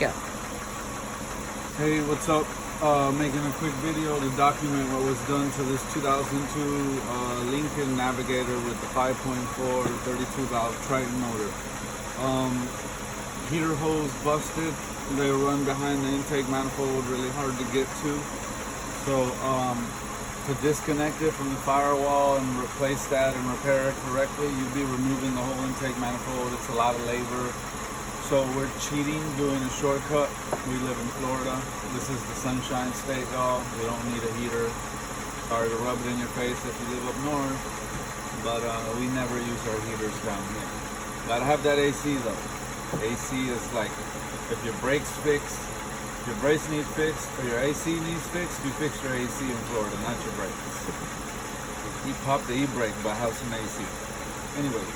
Go. Hey, what's up? Making a quick video to document what was done to this 2002 Lincoln Navigator with the 5.4 32 valve Triton motor. Heater hose busted. They run behind the intake manifold, really hard to get to. So to disconnect it from the firewall and replace that and repair it correctly, you'd be removing the whole intake manifold. It's a lot of labor. So we're cheating, doing a shortcut. We live in Florida. This is the Sunshine State, y'all. We don't need a heater. Sorry to rub it in your face if you live up north, but we never use our heaters down here. Gotta have that AC though. AC is like, if your brakes fixed, if your brakes need fixed, or your AC needs fixed, you fix your AC in Florida, not your brakes. You pop the e-brake, but have some AC. Anyways,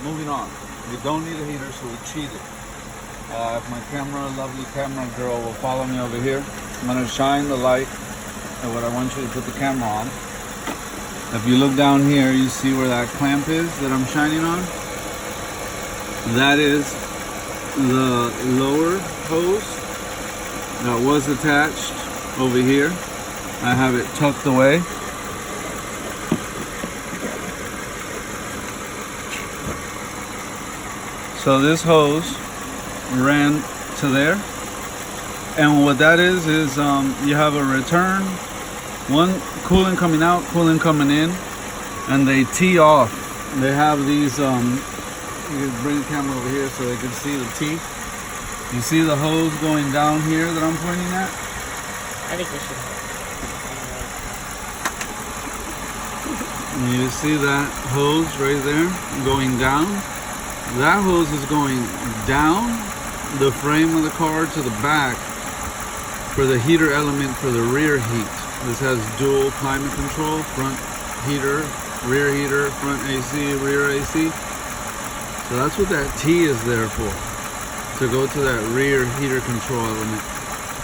moving on. We don't need a heater, so we cheated. If my lovely camera girl will follow me over here, I'm gonna shine the light at what I want you to put the camera on. If you look down here, you see where that clamp is that I'm shining on? That is the lower hose that was attached over here. I have it tucked away. So this hose ran to there, and what that is you have a return, one coolant coming out, coolant coming in, and they tee off. They have these, you can bring the camera over here so they can see the tee. You see the hose going down here that I'm pointing at? I think we should. And you see that hose right there going down? That hose is going down the frame of the car to the back for the heater element for the rear heat. This has dual climate control, front heater, front AC, rear AC. So that's what that T is there for, to go to that rear heater control element.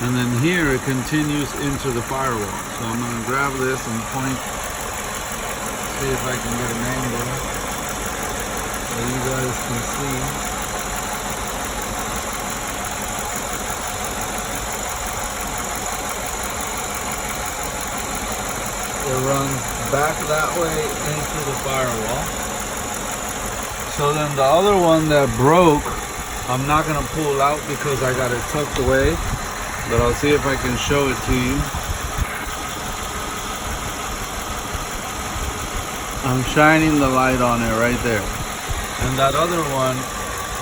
And then here it continues into the firewall. So I'm going to grab this and point, see if I can get an angle so you guys can see. It runs back that way into the firewall. So then the other one that broke, I'm not gonna pull out because I got it tucked away, but I'll see if I can show it to you. I'm shining the light on it right there. And that other one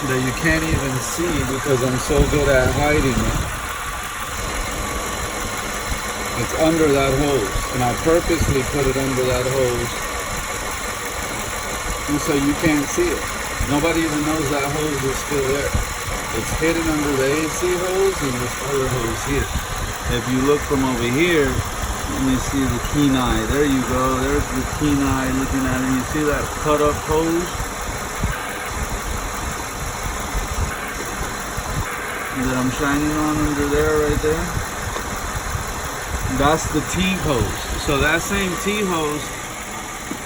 that you can't even see because I'm so good at hiding it, it's under that hose. And I purposely put it under that hose, and so you can't see it. Nobody even knows that hose is still there. It's hidden under the AC hose and this other hose here. If you look from over here, let me see the keen eye. There you go. There's the keen eye looking at it. You see that cut up hose that I'm shining on under there, right there? That's the T hose. So that same T hose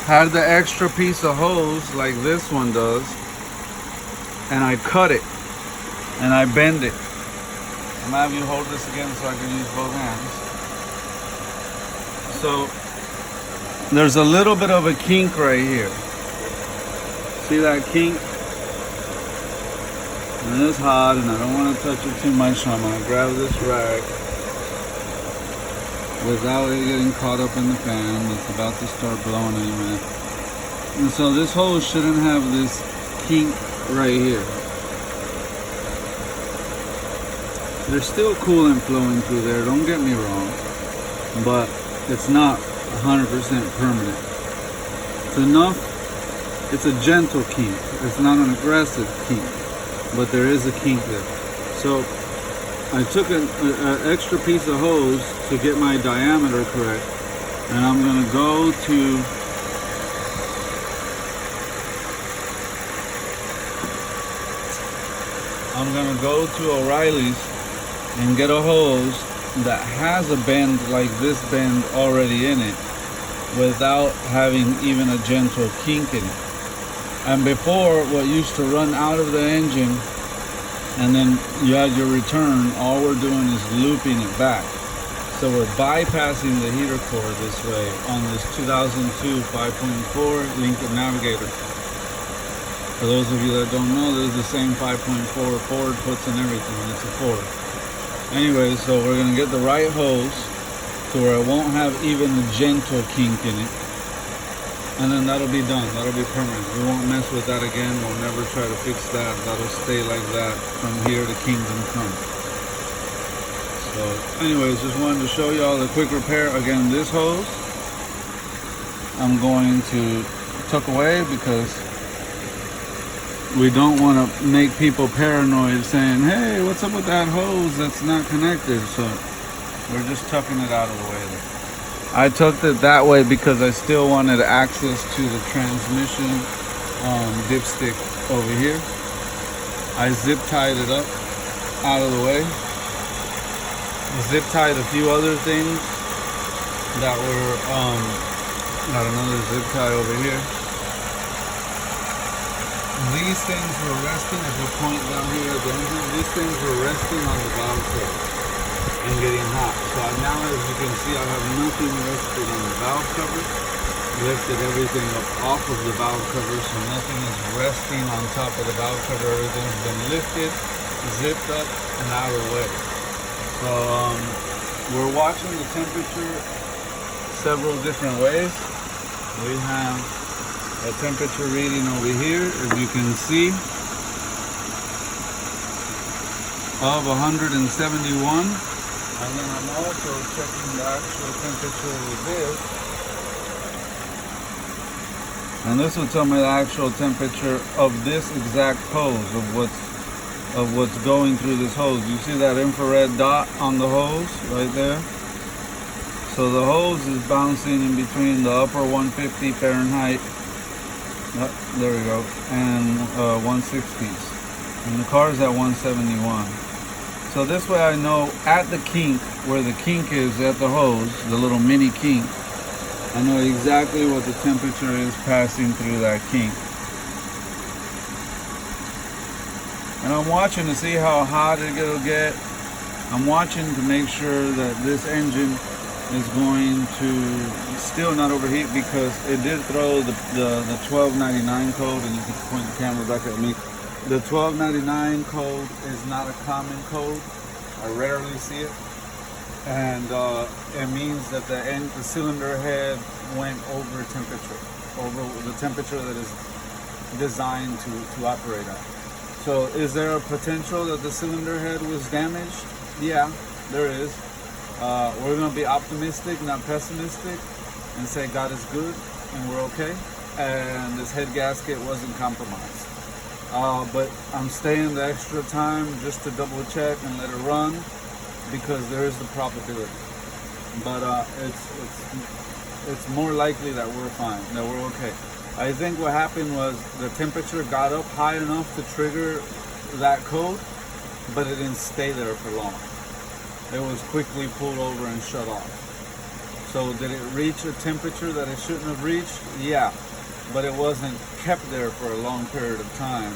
had the extra piece of hose like this one does, and I cut it and I bend it. I'm gonna have you hold this again so I can use both hands. So there's a little bit of a kink right here. See that kink? And it's hot and I don't want to touch it too much, so I'm going to grab this rag without it getting caught up in the fan. It's about to start blowing in a minute. And so this hose shouldn't have this kink right here. There's still coolant flowing through there, don't get me wrong, but it's not 100% permanent. It's enough, it's a gentle kink. It's not an aggressive kink, but there is a kink there. So I took an extra piece of hose to get my diameter correct, and I'm going to go to O'Reilly's and get a hose that has a bend like this bend already in it without having even a gentle kink in it. And before, what used to run out of the engine and then you add your return, all we're doing is looping it back. So we're bypassing the heater core this way on this 2002 5.4 Lincoln Navigator. For those of you that don't know, this is the same 5.4 Ford puts and everything. It's a Ford. Anyway, so we're gonna get the right hose to where it won't have even a gentle kink in it. And then that'll be done, that'll be permanent. We won't mess with that again, we'll never try to fix that. That'll stay like that from here to Kingdom Come. So anyways, just wanted to show y'all the quick repair. Again, this hose, I'm going to tuck away because we don't want to make people paranoid saying, hey, what's up with that hose that's not connected? So we're just tucking it out of the way. I tucked it that way because I still wanted access to the transmission dipstick over here. I zip tied it up out of the way. Zip tied a few other things that were, got another zip tie over here. These things were resting, if you point down here at the engine, these things were resting on the valve cover and getting hot. So now, as you can see, I have nothing resting on the valve cover. Lifted everything up off of the valve cover, so nothing is resting on top of the valve cover. Everything's been lifted, zipped up, and out of the way. So we're watching the temperature several different ways. We have a temperature reading over here, as you can see, of 171. And then I'm also checking the actual temperature with this. And this will tell me the actual temperature of this exact hose, of what's going through this hose. You see that infrared dot on the hose right there? So the hose is bouncing in between the upper 150 Fahrenheit, there we go, and 160s. And the car's at 171. So this way I know at the kink, where the kink is at the hose, the little mini kink, I know exactly what the temperature is passing through that kink. And I'm watching to see how hot it'll get. I'm watching to make sure that this engine is going to still not overheat, because it did throw the 1299 code, and you can point the camera back at me. The 1299 code is not a common code. I rarely see it. And it means that the cylinder head went over temperature, over the temperature that is designed to operate at. So is there a potential that the cylinder head was damaged? Yeah, there is. We're going to be optimistic, not pessimistic, and say God is good and we're okay. And this head gasket wasn't compromised. But I'm staying the extra time just to double check and let it run, because there is the probability. But it's more likely that we're fine, that we're okay. I think what happened was the temperature got up high enough to trigger that code, but it didn't stay there for long. It was quickly pulled over and shut off. So did it reach a temperature that it shouldn't have reached? Yeah, but it wasn't kept there for a long period of time.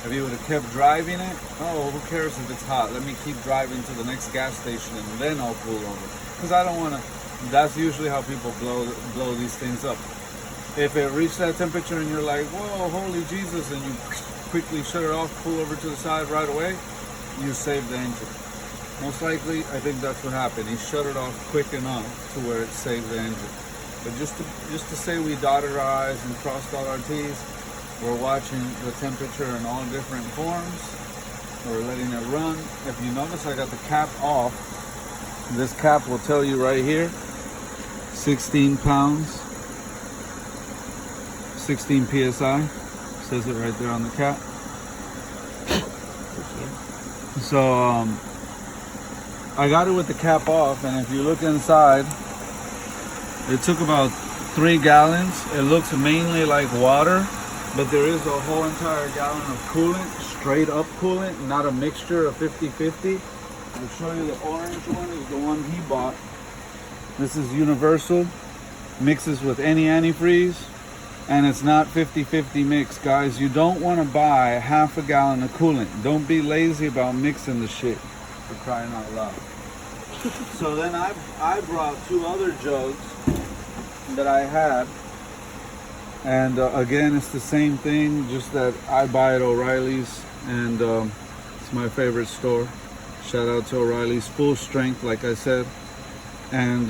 If you would have kept driving it, oh, who cares if it's hot? Let me keep driving to the next gas station and then I'll pull over. Because I don't want to, that's usually how people blow these things up. If it reached that temperature and you're like, whoa, holy Jesus, and you quickly shut it off, pull over to the side right away, you saved the engine. Most likely, I think that's what happened. He shut it off quick enough to where it saved the engine. But just to say we dotted our I's and crossed all our T's, we're watching the temperature in all different forms. We're letting it run. If you notice, I got the cap off. This cap will tell you right here, 16 pounds, 16 PSI. Says it right there on the cap. So I got it with the cap off, and if you look inside, it took about 3 gallons. It looks mainly like water, but there is a whole entire gallon of coolant, straight up coolant, not a mixture of 50-50. I'll show you the orange one is the one he bought. This is universal, mixes with any antifreeze. And it's not 50-50 mix, guys. You don't want to buy half a gallon of coolant. Don't be lazy about mixing the shit, for crying out loud. So then I brought 2 other jugs that I had, and again, it's the same thing, just that I buy at O'Reilly's, and it's my favorite store. Shout out to O'Reilly's. Full strength, like I said. And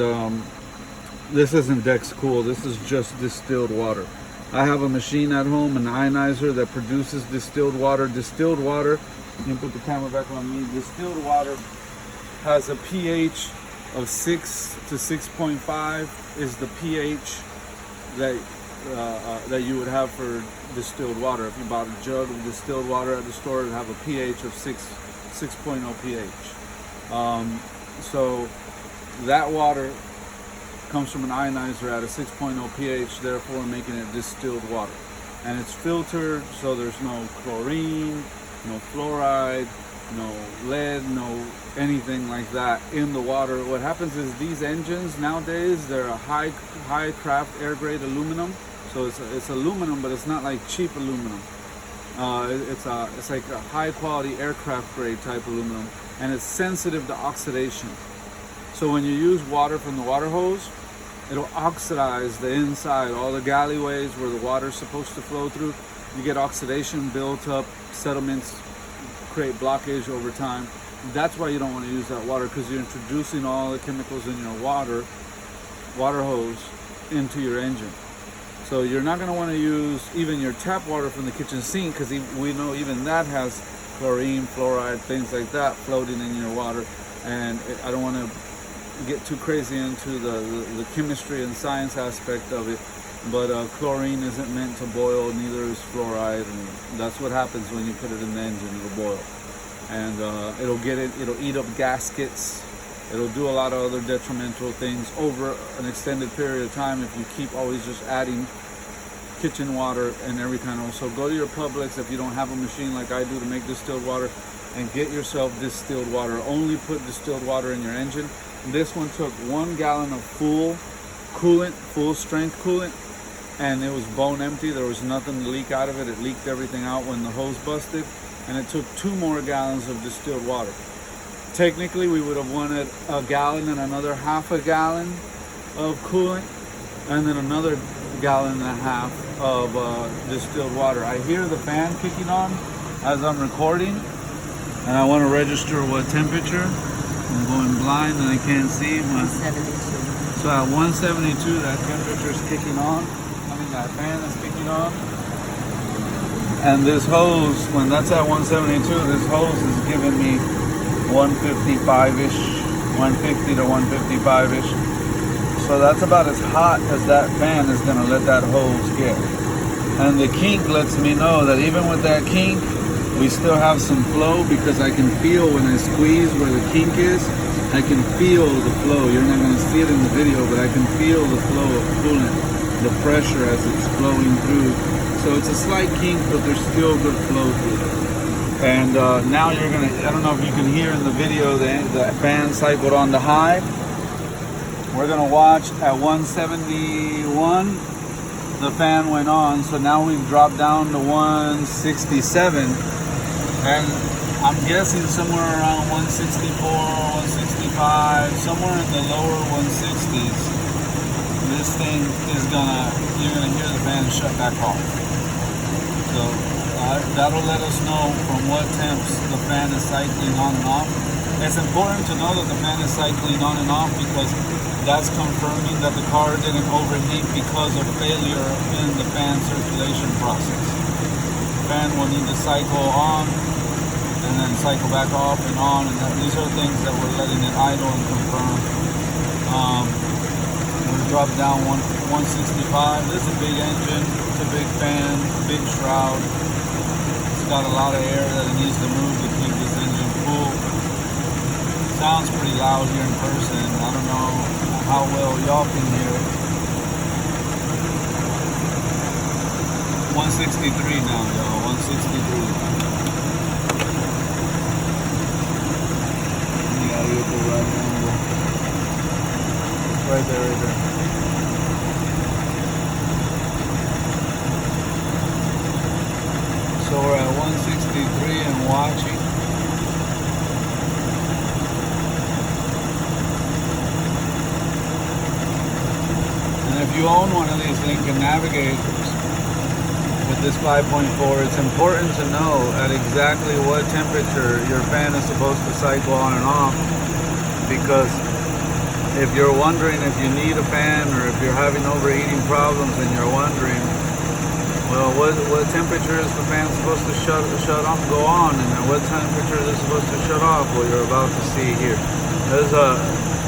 this isn't Dex Cool, this is just distilled water. I have a machine at home, an ionizer that produces distilled water. Distilled water, you can put the camera back on me. Distilled water has a pH of 6 to 6.5 is the pH that you would have for distilled water. If you bought a jug of distilled water at the store, it would have a pH of 6.0 pH. So that water comes from an ionizer at a 6.0 pH, therefore making it distilled water. And it's filtered, so there's no chlorine, no fluoride, no lead, no anything like that in the water. What happens is these engines nowadays, they're a high craft air grade aluminum. So it's aluminum, but it's not like cheap aluminum. It's like a high quality aircraft grade type aluminum, and it's sensitive to oxidation. So when you use water from the water hose, it'll oxidize the inside, all the galleyways where the water's supposed to flow through. You get oxidation built up, sediments create blockage over time. That's why you don't want to use that water, because you're introducing all the chemicals in your water hose into your engine. So you're not going to want to use even your tap water from the kitchen sink, because we know even that has chlorine, fluoride, things like that floating in your water. And I don't want to get too crazy into the chemistry and science aspect of it, but chlorine isn't meant to boil, neither is fluoride, and that's what happens when you put it in the engine. It'll boil, and it'll eat up gaskets, it'll do a lot of other detrimental things over an extended period of time if you keep always just adding kitchen water and every kind of. So go to your Publix if you don't have a machine like I do to make distilled water, and get yourself distilled water. Only put distilled water in your engine. This one took 1 gallon of full coolant, full strength coolant, and it was bone empty. There was nothing to leak out of it. It leaked everything out when the hose busted, and it took 2 more gallons of distilled water. Technically, we would have wanted a gallon and another half a gallon of coolant, and then another gallon and a half of distilled water. I hear the fan kicking on as I'm recording, and I want to register what temperature. I'm going blind and I can't see. 172. So at 172, that temperature is kicking on. That fan is kicking on. And this hose, when that's at 172, this hose is giving me 155-ish, 150 to 155-ish. So that's about as hot as that fan is going to let that hose get. And the kink lets me know that even with that kink, we still have some flow, because I can feel when I squeeze where the kink is, I can feel the flow. You're not going to see it in the video, but I can feel the flow of coolant, the pressure as it's flowing through. So it's a slight kink, but there's still good flow through it. And now you're going to, I don't know if you can hear in the video, the fan cycled on to high. We're going to watch at 171, the fan went on. So now we've dropped down to 167. And I'm guessing somewhere around 164, 165, somewhere in the lower 160s, this thing is you're gonna hear the fan shut back off. So that'll let us know from what temps the fan is cycling on and off. It's important to know that the fan is cycling on and off, because that's confirming that the car didn't overheat because of failure in the fan circulation process. The fan will need to cycle on and then cycle back off and on, and these are things that we're letting it idle and confirm. We dropped down 165. This is a big engine, it's a big fan, big shroud. It's got a lot of air that it needs to move to keep this engine cool. Sounds pretty loud here in person. I don't know how well y'all can hear it. 163 now, y'all. 163. Right there, right there. watching. And if you own one of these Lincoln Navigators with this 5.4, it's important to know at exactly what temperature your fan is supposed to cycle on and off, because if you're wondering if you need a fan, or if you're having overheating problems and you're wondering, well, what temperature is the fan supposed to shut off, go on, and at what temperature is it supposed to shut off? Well, you're about to see here. There's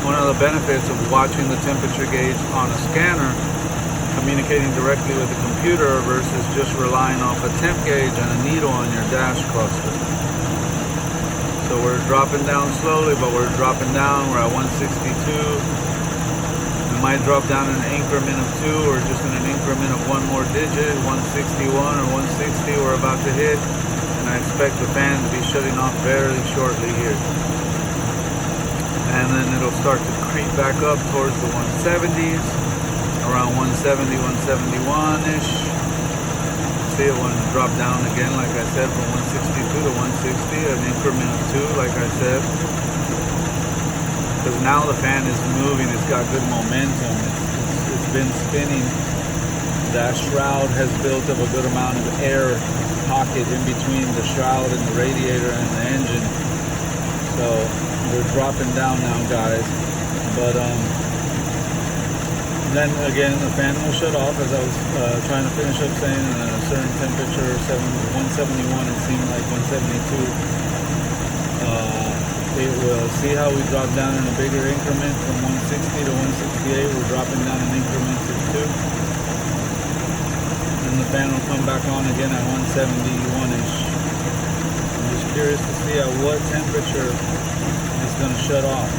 one of the benefits of watching the temperature gauge on a scanner, communicating directly with the computer versus just relying off a temp gauge and a needle on your dash cluster. So we're dropping down slowly, but we're dropping down. We're at 162. We might drop down in an increment of 2, or just in an increment of one more digit. 161 or 160 we're about to hit. And I expect the fan to be shutting off very shortly here. And then it'll start to creep back up towards the 170s, around 170, 171-ish. See it when it drop down again, like I said, from 162 to 160, an increment of 2, like I said. Because now the fan is moving, it's got good momentum, it's been spinning. That shroud has built up a good amount of air pocket in between the shroud and the radiator and the engine. So we're dropping down now, guys. But then again, the fan will shut off, as I was trying to finish up saying, at a certain temperature, 171, it seemed like 172. It will see how we drop down in a bigger increment from 160 to 168. We're dropping down in increments of 2. And the fan will come back on again at 171-ish. I'm just curious to see at what temperature it's going to shut off.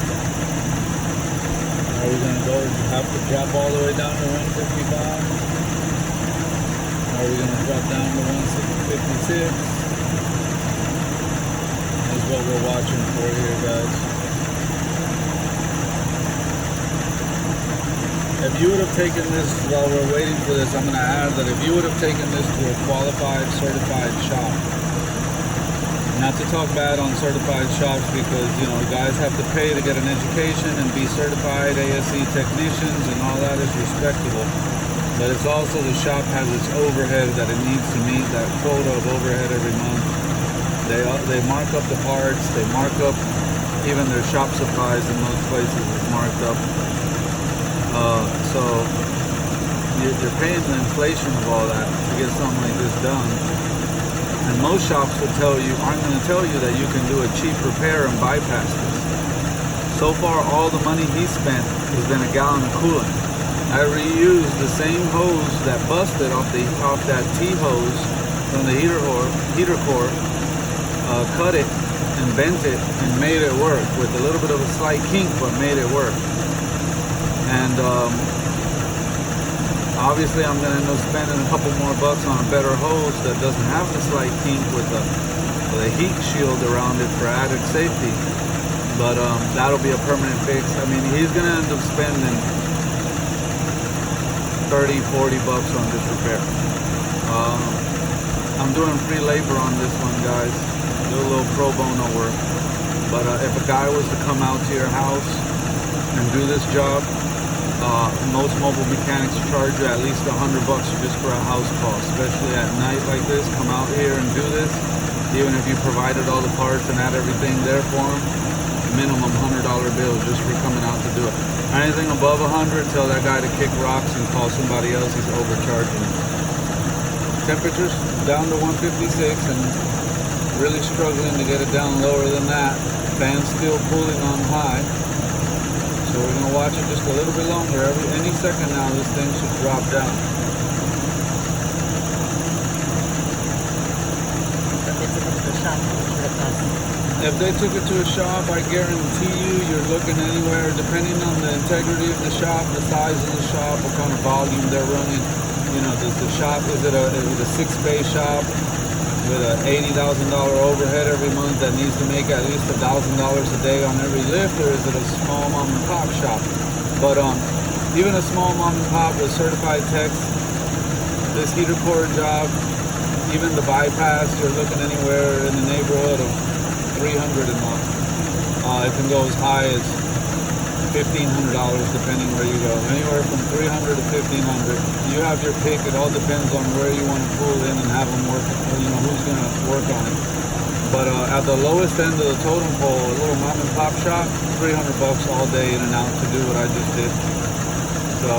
Are we going to have to drop all the way down to 155? Are we going to drop down to 156? That's what we're watching for here, guys. If you would have taken this, while we're waiting for this, I'm going to add that if you would have taken this to a qualified, certified shop, not to talk bad on certified shops, because, you know, guys have to pay to get an education and be certified ASE technicians, and all that is respectable. But it's also, the shop has its overhead that it needs to meet, that quota of overhead every month. They mark up the parts, they mark up even their shop supplies in most places is marked up. So you're paying the inflation of all that to get something like this done. And most shops would aren't going to tell you that you can do a cheap repair and bypass this. So far, all the money he spent has been a gallon of coolant. I reused the same hose that busted off that T-hose from the heater core, cut it and bent it and made it work with a little bit of a slight kink, but made it work. And obviously I'm going to end up spending a couple more bucks on a better hose that doesn't have the slight kink with a heat shield around it for added safety. But that'll be a permanent fix. I mean, he's going to end up spending 30, 40 bucks on this repair. I'm doing free labor on this one, guys. Do a little pro bono work. But if a guy was to come out to your house and do this job, most mobile mechanics charge you at least $100 just for a house call, especially at night like this. Come out here and do this. Even if you provided all the parts and had everything there for them, minimum $100 bill just for coming out to do it. Anything above 100, tell that guy to kick rocks and call somebody else. He's overcharging. Temperatures down to 156 and really struggling to get it down lower than that. Fan's still pulling on high. So we're going to watch it just a little bit longer. Any second now, this thing should drop down. If they took it to a shop, I guarantee you're looking anywhere, depending on the integrity of the shop, the size of the shop, what kind of volume they're running. You know, does the shop, is it a 6-bay shop with a $80,000 overhead every month that needs to make at least $1,000 a day on every lift, or is it a small mom and pop shop? But even a small mom and pop with certified techs, this heater core job Even the bypass, you're looking anywhere in the neighborhood of 300 a month. It can go as high as $1,500 depending where you go. Anywhere from 300 to 1,500. You have your pick. It all depends on where you want to pull in and have them work. You know who's gonna work on it. But at the lowest end of the totem pole, a little mom and pop shop, $300 all day in and out to do what I just did. So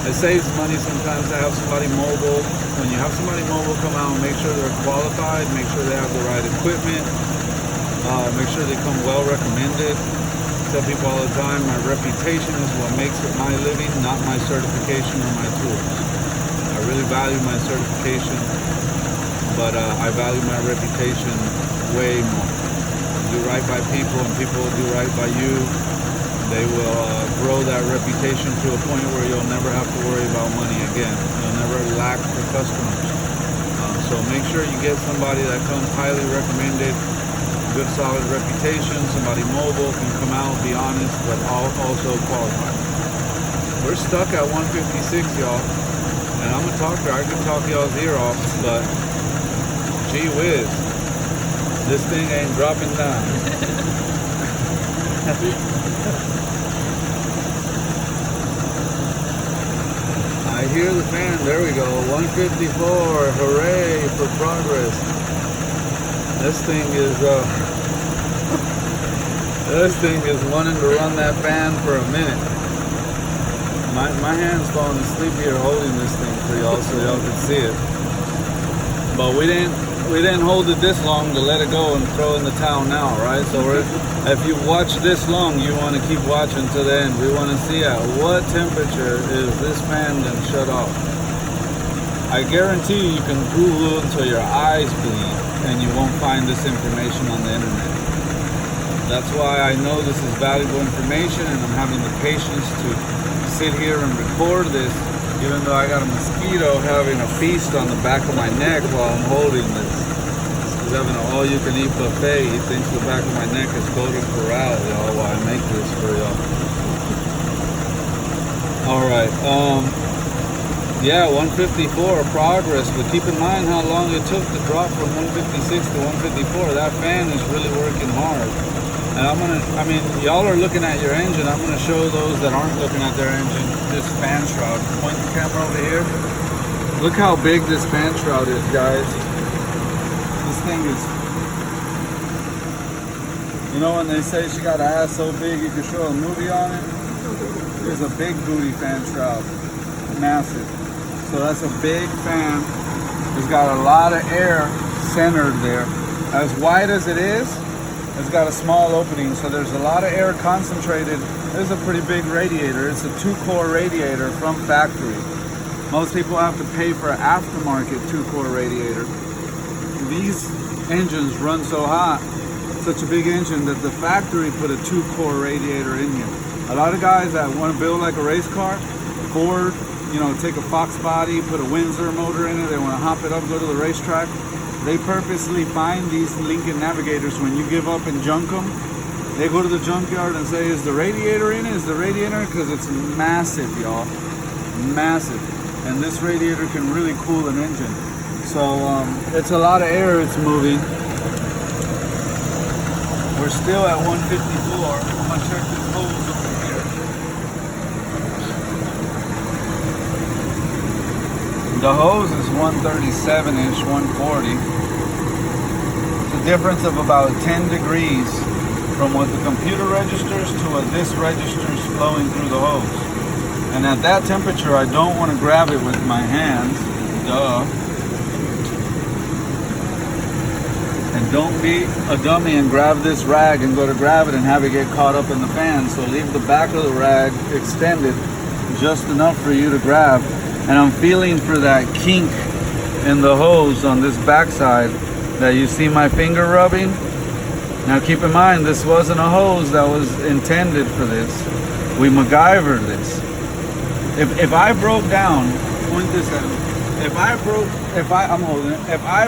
it saves money sometimes to have somebody mobile. When you have somebody mobile come out, make sure they're qualified, make sure they have the right equipment, make sure they come well recommended. I tell people all the time, my reputation is what makes it my living, not my certification or my tools. I really value my certification, but I value my reputation way more. Do right by people and people will do right by you. They will grow that reputation to a point where you'll never have to worry about money again. You'll never lack for customers. So make sure you get somebody that comes highly recommended, good solid reputation, somebody mobile, can come out, be honest, but also qualified. We're stuck at 156, y'all. And I'm a talker, I can talk y'all's ear off, but gee whiz, this thing ain't dropping down. I hear the fan, there we go, 154, hooray for progress. This thing is wanting to run that fan for a minute. My hand's falling asleep here holding this thing for y'all so y'all can see it. But we didn't hold it this long to let it go and throw in the towel now, right? So if you've watched this long, you want to keep watching to the end. We want to see at what temperature is this fan then shut off. I guarantee you can Google until your eyes bleed and you won't find this information on the internet. That's why I know this is valuable information and I'm having the patience to sit here and record this, even though I got a mosquito having a feast on the back of my neck while I'm holding this. He's having an all-you-can-eat buffet. He thinks the back of my neck is golden corral, y'all, while I make this for y'all. Alright, yeah, 154 progress, but keep in mind how long it took to drop from 156 to 154. That fan is really working hard. And y'all are looking at your engine. I'm gonna show those that aren't looking at their engine this fan shroud. Point the camera over here. Look how big this fan shroud is, guys. This thing is, you know when they say she got an ass so big you can show a movie on it? There's a big booty fan shroud, massive. So that's a big fan. It's got a lot of air centered there. As wide as it is, it's got a small opening, so there's a lot of air concentrated. This is a pretty big radiator. It's a 2-core radiator from factory. Most people have to pay for an aftermarket 2-core radiator. These engines run so hot, such a big engine, that the factory put a 2-core radiator in here. A lot of guys that want to build like a race car, Ford, you know, take a Fox body, put a Windsor motor in it, they want to hop it up, go to the racetrack. They purposely find these Lincoln Navigators. When you give up and junk them, they go to the junkyard and say, is the radiator in it? Is the radiator? Because it's massive, y'all. Massive. And this radiator can really cool an engine. So it's a lot of air it's moving. We're still at 154. I'm going to check this hose over here. The hose is 137 inch, 140. Difference of about 10 degrees from what the computer registers to what this registers flowing through the hose. And at that temperature, I don't want to grab it with my hands. Duh. And don't be a dummy and grab this rag and go to grab it and have it get caught up in the fan. So leave the back of the rag extended just enough for you to grab. And I'm feeling for that kink in the hose on this backside that you see my finger rubbing. Now keep in mind, this wasn't a hose that was intended for this. We MacGyvered this. If I broke down, point this at me. If I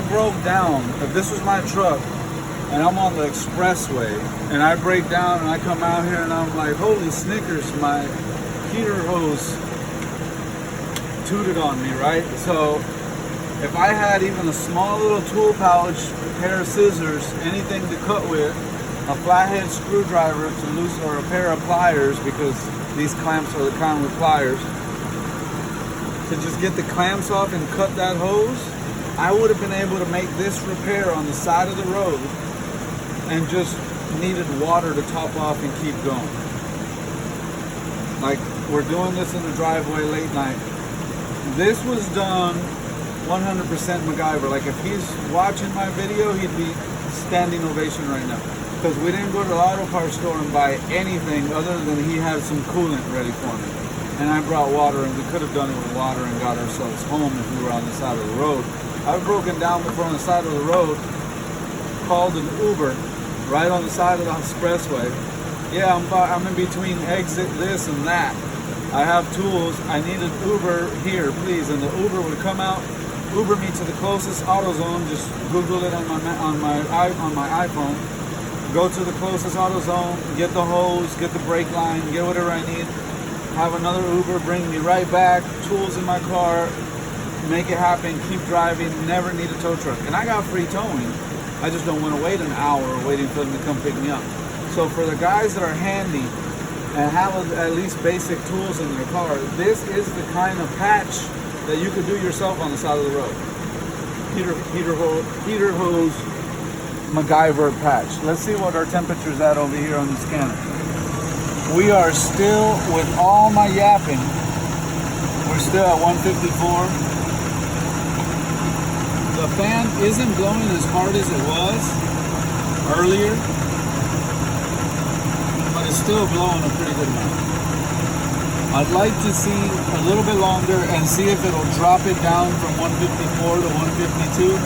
broke down, if this was my truck and I'm on the expressway and I break down and I come out here and I'm like, holy Snickers, my heater hose tooted on me, right? So If I had even a small little tool pouch, a pair of scissors, anything to cut with, a flathead screwdriver to loosen, or a pair of pliers, because these clamps are the kind with pliers, to just get the clamps off and cut that hose, I would have been able to make this repair on the side of the road and just needed water to top off and keep going. Like, we're doing this in the driveway late night. This was done 100% MacGyver. Like, if he's watching my video, he'd be standing ovation right now. Because we didn't go to the auto parts store and buy anything other than he had some coolant ready for me. And I brought water, and we could have done it with water and got ourselves home if we were on the side of the road. I've broken down before on the side of the road, called an Uber right on the side of the expressway. Yeah, I'm in between exit this and that. I have tools. I need an Uber here, please. And the Uber would come out, Uber me to the closest AutoZone. Just Google it on my iPhone. Go to the closest AutoZone, get the hose, get the brake line, get whatever I need. Have another Uber bring me right back. Tools in my car. Make it happen. Keep driving. Never need a tow truck. And I got free towing. I just don't want to wait an hour waiting for them to come pick me up. So for the guys that are handy and have at least basic tools in their car, this is the kind of patch that you could do yourself on the side of the road. Heater hose, MacGyver patch. Let's see what our temperature's at over here on the scanner. We are still, with all my yapping, we're still at 154. The fan isn't blowing as hard as it was earlier, but it's still blowing a pretty good amount. I'd like to see a little bit longer and see if it'll drop it down from 154 to 152.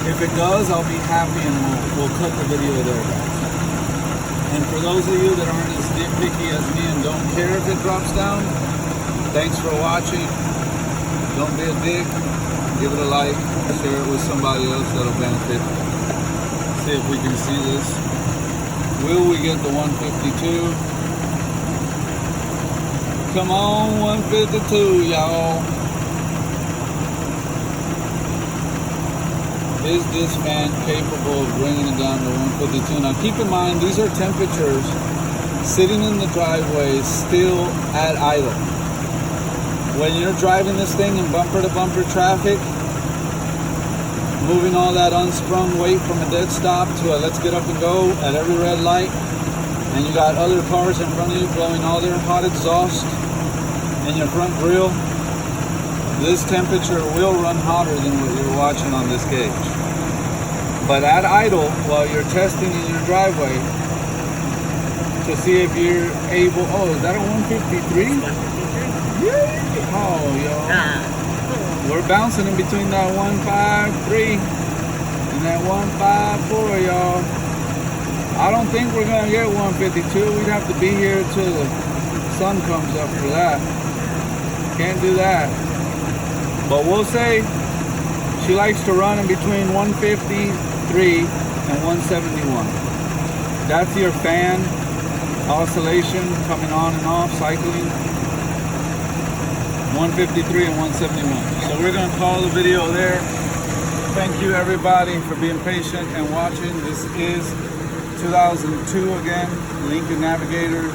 If it does, I'll be happy, and we'll cut the video there, guys. And for those of you that aren't as nitpicky as me and don't care if it drops down, thanks for watching. Don't be a dick. Give it a like, share it with somebody else that'll benefit. See if we can see this. Will we get the 152? Come on, 152, y'all. Is this fan capable of bringing it down to 152? Now keep in mind, these are temperatures sitting in the driveway still at idle. When you're driving this thing in bumper-to-bumper traffic, moving all that unsprung weight from a dead stop to a let's get up and go at every red light, and you got other cars in front of you blowing all their hot exhaust in your front grille, this temperature will run hotter than what you're watching on this gauge. But at idle, while you're testing in your driveway to see if you're able, oh, is that a 153? Oh, yo. We're bouncing in between that 153 and that 154, y'all. I don't think we're gonna get 152. We'd have to be here till the sun comes up for that. Can't do that. But we'll say she likes to run in between 153 and 171. That's your fan oscillation coming on and off, cycling. 153 and 171. So we're going to call the video there. Thank you everybody for being patient and watching. This is 2002 again, Lincoln Navigator,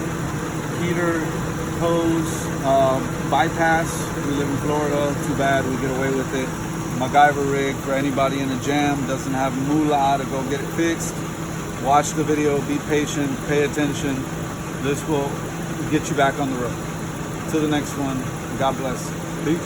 heater, hose, bypass. We live in Florida, too bad we get away with it. MacGyver rig for anybody in a jam, doesn't have moolah to go get it fixed. Watch the video, be patient, pay attention. This will get you back on the road. Till the next one. God bless. Peace.